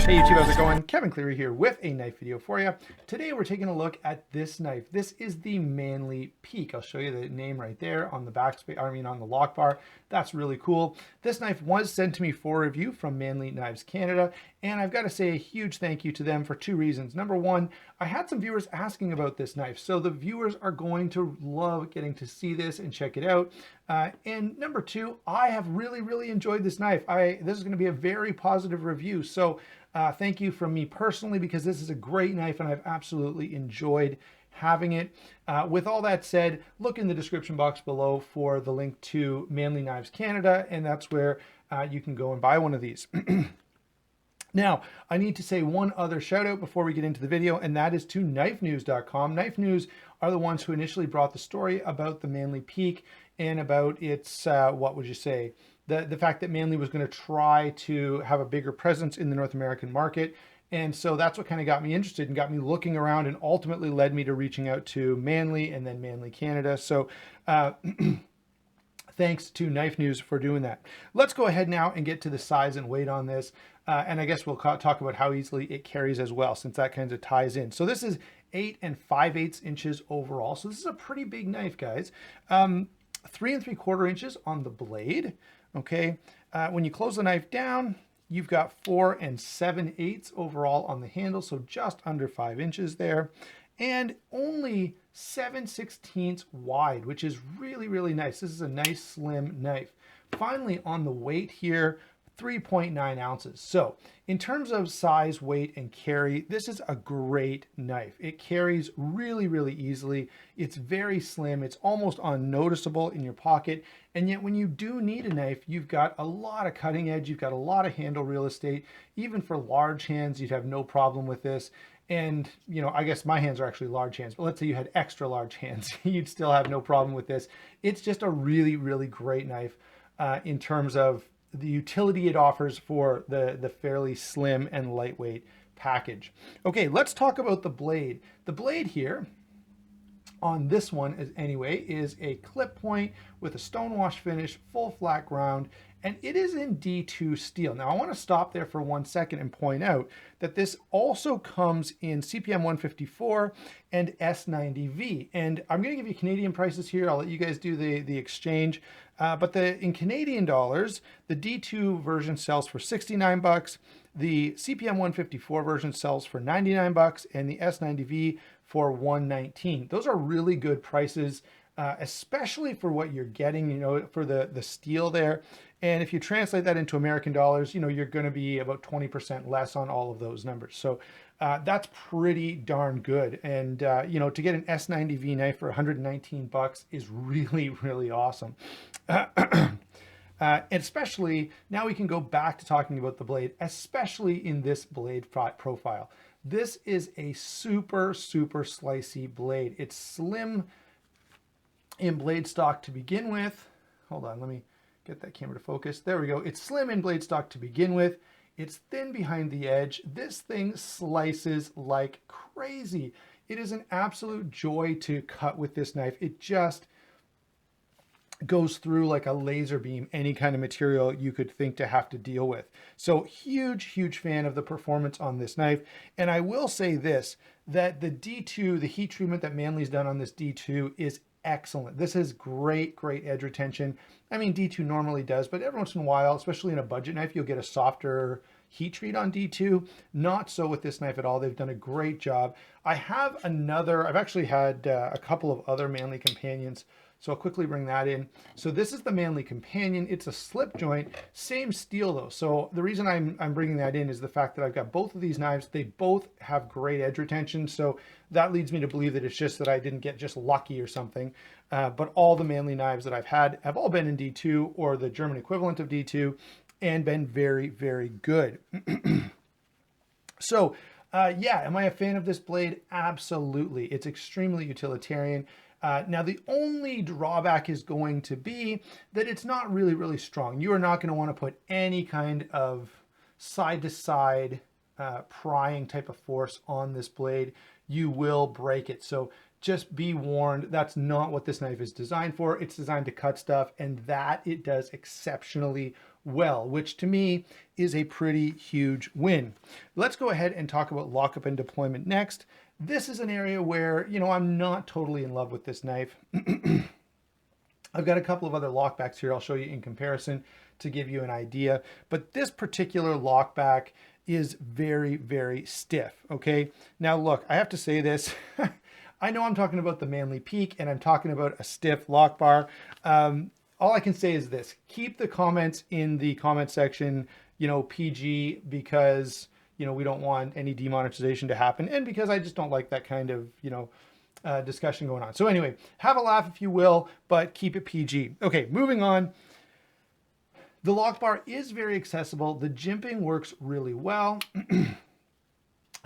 Hey YouTube, how's it going? Kevin Cleary here with a knife video for you. Today we're taking a look at this knife. This is the Manly Peak. I'll show you the name right there on the on the lock bar. That's really cool. This knife was sent to me for review from Manly Knives Canada, and I've got to say a huge thank you to them for two reasons. Number one, I had some viewers asking about this knife, so the viewers are going to love getting to see this and check it out. And number two, I have really enjoyed this knife. This is going to be a very positive review, so thank you from me personally, because this is a great knife and I've absolutely enjoyed having it. With all that said, look in the description box below for the link to Manly Knives Canada, and that's where you can go and buy one of these. Now, I need to say one other shout out before we get into the video, and that is to knifenews.com. Knife News are the ones who initially brought the story about the Manly Peak and about its, what would you say, the fact that Manly was going to try to have a bigger presence in the North American market. And so that's what kind of got me interested and got me looking around, and ultimately led me to reaching out to Manly and then Manly Canada. So thanks to Knife News for doing that. Let's go ahead now and get to the size and weight on this. And I guess we'll talk about how easily it carries as well, since that kind of ties in. So this is 8 5/8 inches overall. So this is a pretty big knife, guys. 3 3/4 inches on the blade. Okay. When you close the knife down, you've got 4 7/8 overall on the handle. So just under 5 inches there, and only 7/16 wide, which is really nice. This is a nice slim knife. Finally, on the weight here, 3.9 ounces. So in terms of size, weight, and carry, this is a great knife. It carries really easily. It's very slim. It's almost unnoticeable in your pocket. And yet when you do need a knife, you've got a lot of cutting edge. You've got a lot of handle real estate. Even for large hands, you'd have no problem with this. And, you know, I guess my hands are actually large hands, but let's say you had extra large hands, you'd still have no problem with this. It's just a really great knife in terms of the utility it offers for the fairly slim and lightweight package. Okay, let's talk about the blade. The blade here on this one is a clip point with a stonewash finish, full flat ground, and it is in D2 steel. Now I want to stop there for 1 second and point out that this also comes in CPM 154 and S90V. And I'm going to give you Canadian prices here. I'll let you guys do the exchange. But in Canadian dollars, the D2 version sells for $69. The CPM 154 version sells for $99, and the S90V for $119. Those are really good prices, especially for what you're getting, you know, for the steel there. And if you translate that into American dollars, you know, you're going to be about 20% less on all of those numbers. So that's pretty darn good. And, you know, to get an S90V knife for $119 is really awesome. And especially now we can go back to talking about the blade, especially in this blade profile. This is a super slicey blade. It's slim in blade stock to begin with. Hold on, let me get that camera to focus. There we go. It's slim in blade stock to begin with. It's thin behind the edge. This thing slices like crazy. It is an absolute joy to cut with this knife. It just goes through like a laser beam any kind of material you could think to have to deal with. So huge fan of the performance on this knife. And I will say this, that the D2, the heat treatment that Manly's done on this D2 is excellent. This is great edge retention. I mean, D2 normally does, but every once in a while, especially in a budget knife, you'll get a softer heat treat on D2. Not so with this knife at all. They've done a great job. I've actually had a couple of other Manly companions, so I'll quickly bring that in. So this is the Manly Companion. It's a slip joint, same steel though. So the reason I'm bringing that in is the fact that I've got both of these knives. They both have great edge retention. So that leads me to believe that it's just that I didn't get just lucky or something. But all the Manly knives that I've had have all been in D2 or the German equivalent of D2 and been very good. So yeah, am I a fan of this blade? Absolutely. It's extremely utilitarian. Now, the only drawback is going to be that it's not really strong. You are not going to want to put any kind of side-to-side prying type of force on this blade. You will break it. So just be warned, that's not what this knife is designed for. It's designed to cut stuff, and that it does exceptionally well, which to me is a pretty huge win. Let's go ahead and talk about lockup and deployment next. This is an area where, I'm not totally in love with this knife. I've got a couple of other lockbacks here I'll show you in comparison to give you an idea, but this particular lockback is very, very stiff, okay? Now look, I have to say this. I know I'm talking about the Manly Peak and I'm talking about a stiff lock bar. All I can say is this: keep the comments in the comment section, PG, because, we don't want any demonetization to happen, and because I just don't like that kind of, discussion going on. So anyway, have a laugh if you will, but keep it PG. Okay, moving on. The lock bar is very accessible. The jimping works really well.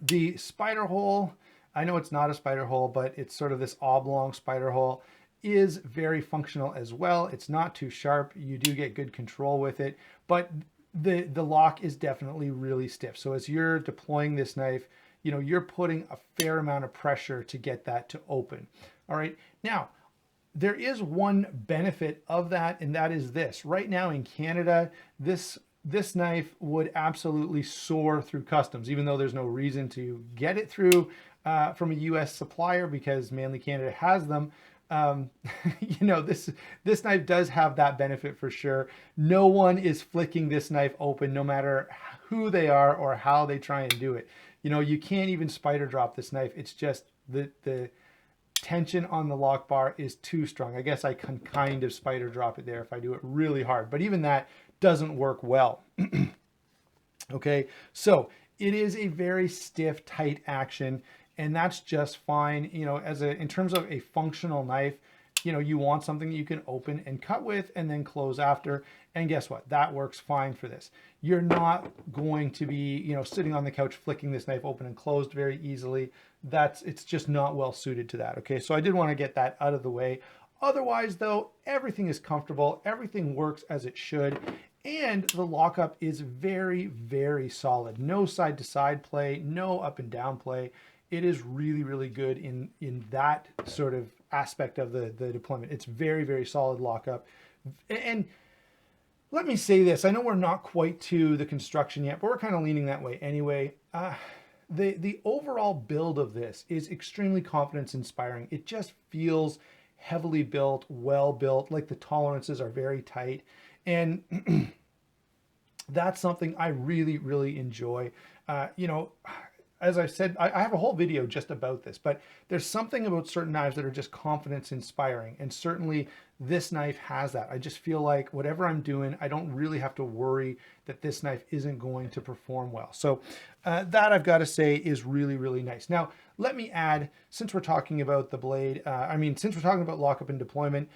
The spider hole, I know it's not a spider hole, but it's sort of this oblong spider hole, is very functional as well. It's not too sharp. You do get good control with it, but the lock is definitely really stiff. So as you're deploying this knife, you're putting a fair amount of pressure to get that to open. All right. Now, there is one benefit of that, and that is this. Right now in Canada, this knife would absolutely soar through customs, even though there's no reason to get it through from a US supplier because Manly Canada has them. This knife does have that benefit for sure. No one is flicking this knife open, no matter who they are or how they try and do it. You can't even spider drop this knife. It's just the tension on the lock bar is too strong. I guess I can kind of spider drop it there if I do it really hard, but even that doesn't work well. Okay, so it is a very stiff, tight action, and that's just fine. In terms of a functional knife, you want something that you can open and cut with and then close after. And guess what? That works fine for this. You're not going to be, sitting on the couch flicking this knife open and closed very easily. It's just not well suited to that. Okay, so I did want to get that out of the way. Otherwise though, everything is comfortable. Everything works as it should. And the lockup is very, very solid. No side to side play, no up and down play. It is really, really good in that sort of aspect of the deployment. It's very, very solid lockup. And let me say this, I know we're not quite to the construction yet, but we're kind of leaning that way anyway. The overall build of this is extremely confidence inspiring. It just feels heavily built, well built, like the tolerances are very tight. And that's something I really, really enjoy. As I said, I have a whole video just about this, but there's something about certain knives that are just confidence inspiring. And certainly this knife has that. I just feel like whatever I'm doing, I don't really have to worry that this knife isn't going to perform well. So that I've got to say is really, really nice. Now, let me add, since we're talking about the blade, since we're talking about lockup and deployment,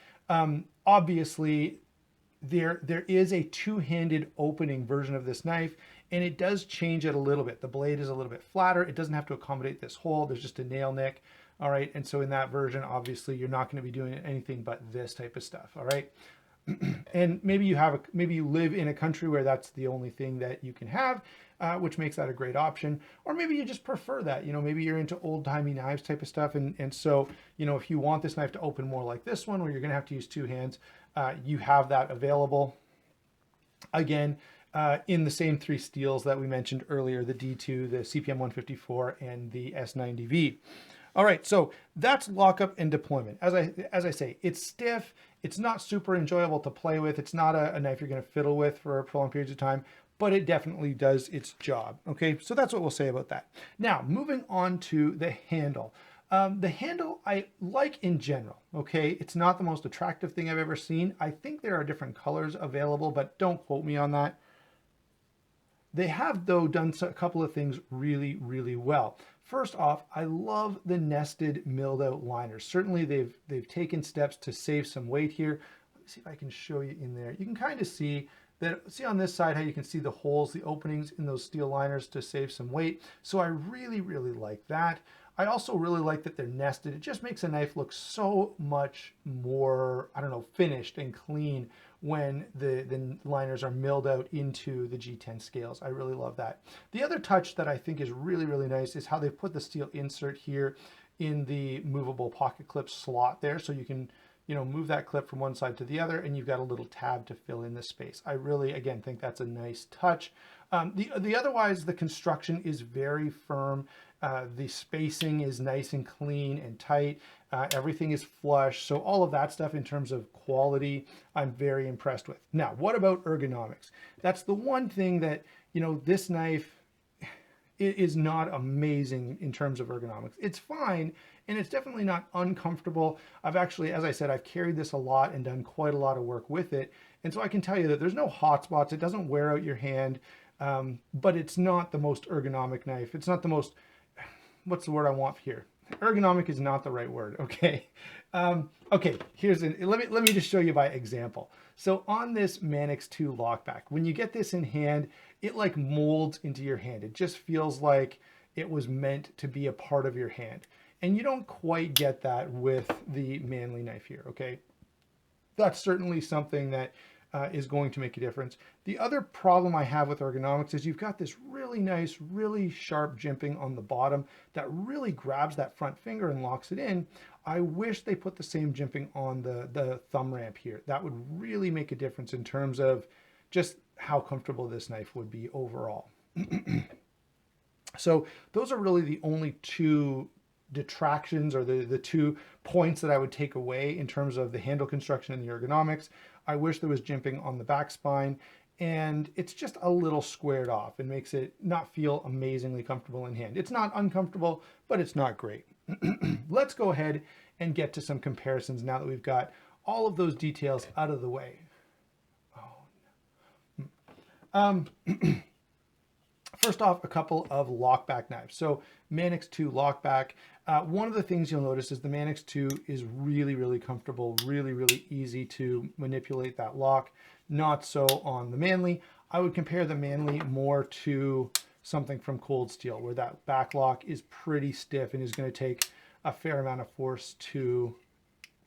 obviously there is a two-handed opening version of this knife, and it does change it a little bit. The blade is a little bit flatter. It doesn't have to accommodate this hole. There's just a nail nick. All right. And so in that version, obviously you're not going to be doing anything but this type of stuff. All right. And maybe you live in a country where that's the only thing that you can have, which makes that a great option. Or maybe you just prefer that, maybe you're into old timey knives type of stuff. And so, if you want this knife to open more like this one, where you're going to have to use two hands, you have that available. Again, in the same three steels that we mentioned earlier, the D2, the CPM 154, and the S90V. All right, so that's lockup and deployment. As I say, it's stiff. It's not super enjoyable to play with. It's not a knife you're going to fiddle with for prolonged periods of time, but it definitely does its job. Okay, so that's what we'll say about that. Now, moving on to the handle. The handle I like in general, okay? It's not the most attractive thing I've ever seen. I think there are different colors available, but don't quote me on that. They have, though, done a couple of things really, really well. First off, I love the nested milled out liners. Certainly they've taken steps to save some weight here. Let me see if I can show you in there. You can kind of see that, see on this side how you can see the holes, the openings in those steel liners to save some weight. So I really, really like that. I also really like that they're nested. It just makes a knife look so much more, I don't know, finished and clean when the liners are milled out into the G10 scales. I really love that. The other touch that I think is really, really nice is how they put the steel insert here in the movable pocket clip slot there. So you can, move that clip from one side to the other, and you've got a little tab to fill in the space. I really, again, think that's a nice touch. Otherwise, the construction is very firm. The spacing is nice and clean and tight. Everything is flush. So all of that stuff in terms of quality, I'm very impressed with. Now, what about ergonomics? That's the one thing that, this knife is not amazing in terms of ergonomics. It's fine, and it's definitely not uncomfortable. I've actually, as I said, I've carried this a lot and done quite a lot of work with it. And so I can tell you that there's no hot spots. It doesn't wear out your hand, but it's not the most ergonomic knife. It's not the most, what's the word I want here? Ergonomic is not the right word, okay? Okay, let me just show you by example. So on this Manix 2 lockback, when you get this in hand, it like molds into your hand. It just feels like it was meant to be a part of your hand. And you don't quite get that with the Manly knife here, okay? That's certainly something that is going to make a difference. The other problem I have with ergonomics is you've got this really nice, really sharp jimping on the bottom that really grabs that front finger and locks it in. I wish they put the same jimping on the thumb ramp here. That would really make a difference in terms of just how comfortable this knife would be overall. So those are really the only two detractions, or the 2 points that I would take away in terms of the handle construction and the ergonomics. I wish there was jimping on the back spine, and it's just a little squared off and makes it not feel amazingly comfortable in hand. It's not uncomfortable, but it's not great. Let's go ahead and get to some comparisons now that we've got all of those details out of the way. First off, a couple of lockback knives. So Manix 2 lockback. One of the things you'll notice is the Manix 2 is really, really comfortable, really, really easy to manipulate that lock. Not so on the Manly. I would compare the Manly more to something from Cold Steel, where that back lock is pretty stiff and is going to take a fair amount of force to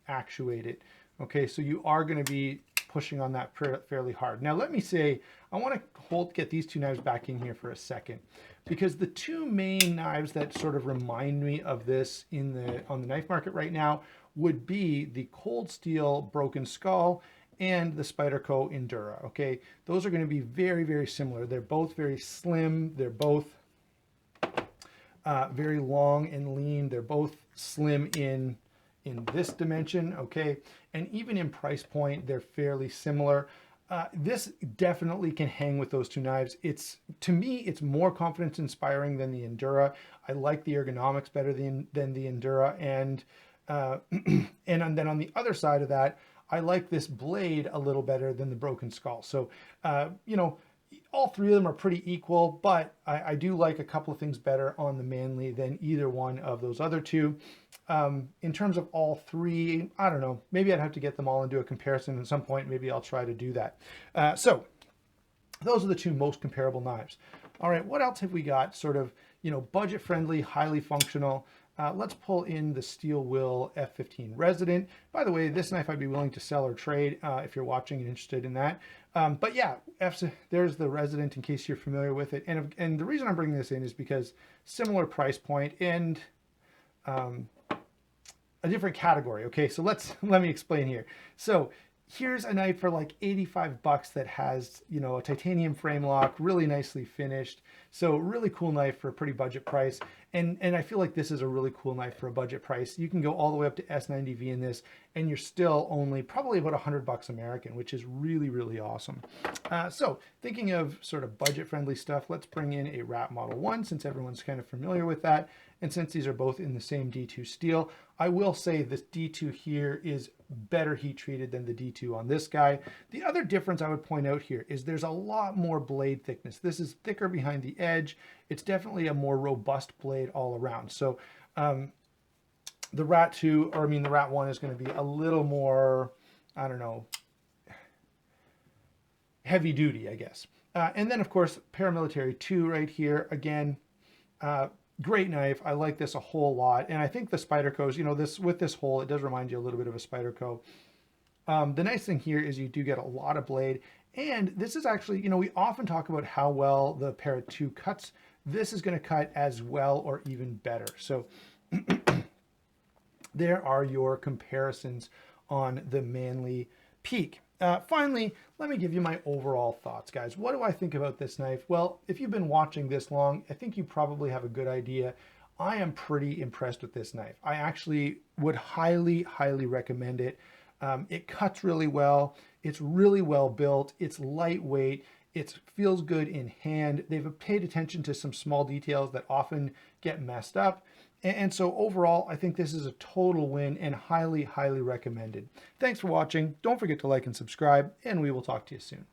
actuate it. Okay, so you are going to be pushing on that fairly hard. Now let me say, I want to get these 2 knives back in here for a second, because the 2 main knives that sort of remind me of this on the knife market right now would be the Cold Steel Broken Skull and the Spyderco Endura. Okay, those are going to be very, very similar. They're both very slim. They're both very long and lean. They're both slim in this dimension, okay? And even in price point, they're fairly similar. This definitely can hang with those 2 knives. To me, it's more confidence inspiring than the Endura. I like the ergonomics better than the Endura. And then on the other side of that, I like this blade a little better than the Broken Skull. So, all 3 of them are pretty equal, but I do like a couple of things better on the Manly than either one of those other 2. In terms of all 3, I don't know, maybe I'd have to get them all and do a comparison at some point. Maybe I'll try to do that. So those are the 2 most comparable knives. All right, what else have we got? Sort of, budget friendly, highly functional. Let's pull in the Steel Will F15 Resident. By the way, this knife I'd be willing to sell or trade if you're watching and interested in that. But yeah, there's the Resident in case you're familiar with it. And the reason I'm bringing this in is because similar price point and a different category. Okay, so let me explain here. So here's a knife for like 85 bucks that has, a titanium frame lock, really nicely finished. So really cool knife for a pretty budget price. And I feel like this is a really cool knife for a budget price. You can go all the way up to S90V in this, and you're still only probably about 100 bucks American, which is really, really awesome. So thinking of sort of budget friendly stuff, let's bring in a Rat Model 1 since everyone's kind of familiar with that. And since these are both in the same D2 steel, I will say this D2 here is better heat treated than the D2 on this guy. The other difference I would point out here is there's a lot more blade thickness. This is thicker behind the edge. It's definitely a more robust blade all around. So the Rat 1 is going to be a little more, I don't know, heavy duty, I guess. And then of course, Paramilitary 2 right here. Again, great knife. I like this a whole lot. And I think the Spyderco's, with this hole, it does remind you a little bit of a Spyderco. The nice thing here is you do get a lot of blade. And this is actually, we often talk about how well the Para 2 cuts. This is going to cut as well or even better. So there are your comparisons on the Manly Peak. Finally, let me give you my overall thoughts, guys. What do I think about this knife? Well, if you've been watching this long, I think you probably have a good idea. I am pretty impressed with this knife. I actually would highly, highly recommend it. It cuts really well. It's really well built. It's lightweight. It feels good in hand. They've paid attention to some small details that often get messed up. And so overall, I think this is a total win and highly, highly recommended. Thanks for watching. Don't forget to like and subscribe, and we will talk to you soon.